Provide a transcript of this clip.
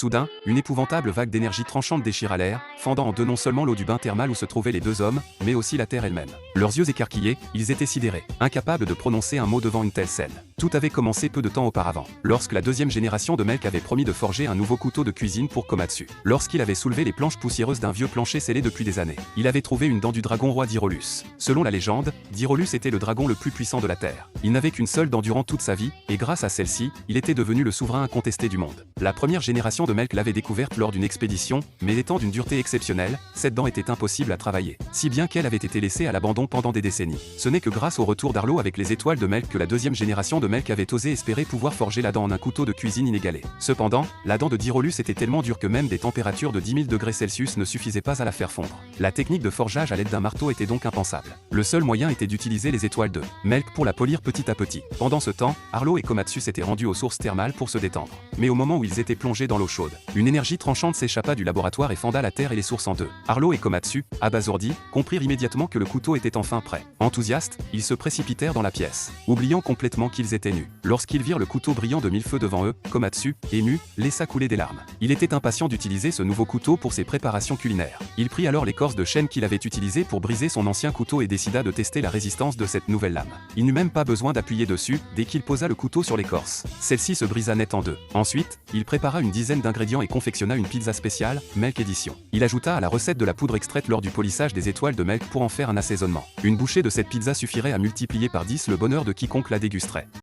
Soudain, une épouvantable vague d'énergie tranchante déchira l'air, fendant en deux non seulement l'eau du bain thermal où se trouvaient les deux hommes, mais aussi la terre elle-même. Leurs yeux écarquillés, ils étaient sidérés, incapables de prononcer un mot devant une telle scène. Tout avait commencé peu de temps auparavant, lorsque la deuxième génération de Melk avait promis de forger un nouveau couteau de cuisine pour Komatsu. Lorsqu'il avait soulevé les planches poussiéreuses d'un vieux plancher scellé depuis des années, il avait trouvé une dent du dragon roi d'Hyrolus. Selon la légende, d'Hyrolus était le dragon le plus puissant de la Terre. Il n'avait qu'une seule dent durant toute sa vie, et grâce à celle-ci, il était devenu le souverain incontesté du monde. La première génération de Melk l'avait découverte lors d'une expédition, mais étant d'une dureté exceptionnelle, cette dent était impossible à travailler, si bien qu'elle avait été laissée à l'abandon pendant des décennies. Ce n'est que grâce au retour d'Arlo avec les étoiles de Melk que la deuxième génération de Melk avait osé espérer pouvoir forger la dent en un couteau de cuisine inégalé. Cependant, la dent de d'Hyrolus était tellement dure que même des températures de 10 000 degrés Celsius ne suffisaient pas à la faire fondre. La technique de forgeage à l'aide d'un marteau était donc impensable. Le seul moyen était d'utiliser les étoiles de Melk pour la polir petit à petit. Pendant ce temps, Arlo et Komatsu s'étaient rendus aux sources thermales pour se détendre. Mais au moment où ils étaient plongés dans l'eau chaude, une énergie tranchante s'échappa du laboratoire et fenda la terre et les sources en deux. Arlo et Komatsu, abasourdis, comprirent immédiatement que le couteau était enfin prêt. Enthousiastes, ils se précipitèrent dans la pièce, oubliant complètement qu'ils étaient nus. Lorsqu'ils virent le couteau brillant de mille feux devant eux, Komatsu, ému, laissa couler des larmes. Il était impatient d'utiliser ce nouveau couteau pour ses préparations culinaires. Il prit alors l'écorce de chêne qu'il avait utilisée pour briser son ancien couteau et décida de tester la résistance de cette nouvelle lame. Il n'eut même pas besoin d'appuyer dessus, dès qu'il posa le couteau sur l'écorce. Celle-ci se brisa net en deux. Ensuite, il prépara une dizaine d'ingrédients et confectionna une pizza spéciale, Melk Edition. Il ajouta à la recette de la poudre extraite lors du polissage des étoiles de Melk pour en faire un assaisonnement. Une bouchée de cette pizza suffirait à multiplier par 10 le bonheur de quiconque la dégusterait.